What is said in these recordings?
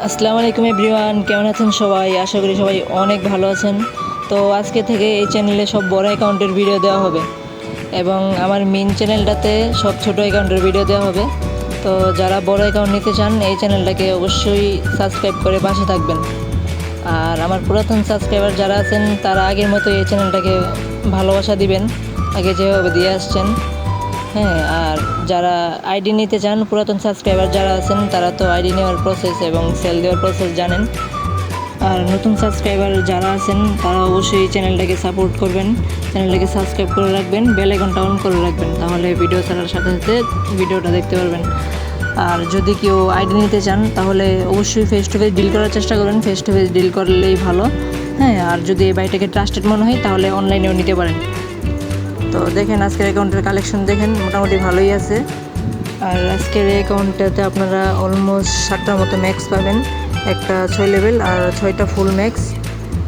আসসালামু আলাইকুম এভরিওয়ান, কেমন আছেন সবাই? আশা করি সবাই অনেক ভালো আছেন। তো আজকে থেকে এই চ্যানেলে সব বড় অ্যাকাউন্টের ভিডিও দেওয়া হবে এবং আমার মেন চ্যানেলটাতে সব ছোট অ্যাকাউন্টের ভিডিও দেওয়া হবে। তো যারা বড় অ্যাকাউন্ট নিতে চান এই চ্যানেলটাকে অবশ্যই সাবস্ক্রাইব করে পাশে থাকবেন। আর আমার পুরাতন সাবস্ক্রাইবার যারা আছেন তারা আগের মতো এই চ্যানেলটাকে ভালোবাসা দিবেন, আগে যেভাবে দিয়ে আসছেন। হ্যাঁ, আর যারা আইডি নিতে চান, পুরাতন সাবস্ক্রাইবার যারা আছেন তারা তো আইডি নেওয়ার প্রসেস এবং সেল দেওয়ার প্রসেস জানেন। আর নতুন সাবস্ক্রাইবার যারা আছেন তারা অবশ্যই চ্যানেলটাকে সাপোর্ট করবেন, চ্যানেলটাকে সাবস্ক্রাইব করে রাখবেন, বেল আইকনটা অন করে রাখবেন, তাহলে ভিডিও ছাড়ার সাথে সাথে ভিডিওটা দেখতে পারবেন। আর যদি কেউ আইডি নিতে চান তাহলে অবশ্যই ফেস টু ফেস ডিল করার চেষ্টা করবেন, ফেস টু ফেস ডিল করলেই ভালো। হ্যাঁ, আর যদি এই বাড়িটাকে ট্রাস্টেড মনে হয় তাহলে অনলাইনেও নিতে পারেন। তো দেখেন আজকের অ্যাকাউন্টের কালেকশন দেখেন, মোটামুটি ভালোই আছে। আর আজকের অ্যাকাউন্টটাতে আপনারা অলমোস্ট 7টার মতো ম্যাক্স পাবেন, একটা 6 লেভেল আর 6টা ফুল ম্যাক্স।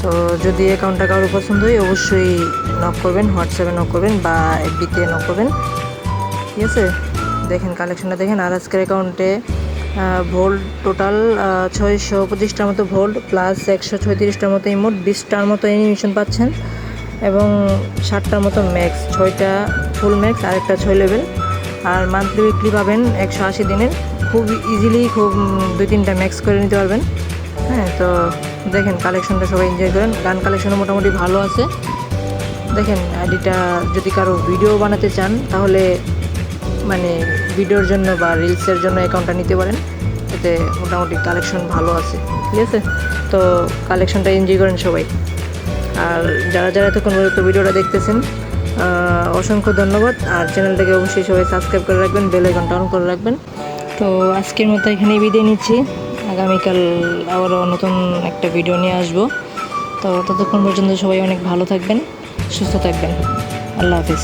তো যদি অ্যাকাউন্টটা কারো পছন্দ হয় অবশ্যই নক করবেন, হোয়াটসঅ্যাপে নক করবেন বা এফবিতে নক করবেন, ঠিক আছে? দেখেন কালেকশনটা দেখেন। আর আজকের অ্যাকাউন্টে ভোল্ট টোটাল 625টার মতো ভোল্ট প্লাস 136টার মতো ইমোট, 20টার মতো অ্যানিমেশন পাচ্ছেন এবং 7টার মতো ম্যাক্স, 6টা ফুল ম্যাক্স আর একটা 6 লেভেল। আর মান্থলি উইকলি পাবেন 180 দিনের, খুব ইজিলি খুব 2-3টা ম্যাক্স করে নিতে পারবেন। হ্যাঁ, তো দেখেন কালেকশনটা সবাই এনজয় করেন। গান কালেকশনও মোটামুটি ভালো আছে। দেখেন আইডিটা যদি কারো ভিডিও বানাতে চান তাহলে মানে ভিডিওর জন্য বা রিলসের জন্য অ্যাকাউন্টটা নিতে পারেন, এতে মোটামুটি কালেকশন ভালো আছে, ঠিক আছে? তো কালেকশনটা এনজয় করেন সবাই। আর যারা যারা এতক্ষণ পর্যন্ত ভিডিওটা দেখতেছেন অসংখ্য ধন্যবাদ। আর চ্যানেলটাকে অবশ্যই সবাই সাবস্ক্রাইব করে রাখবেন, বেল আইকনটা অন করে রাখবেন। তো আজকের মতো এখানেই বিদায় নিচ্ছি, আগামীকাল আবারও নতুন একটা ভিডিও নিয়ে আসবো। তো ততক্ষণ পর্যন্ত সবাই অনেক ভালো থাকবেন, সুস্থ থাকবেন। আল্লাহ হাফিজ।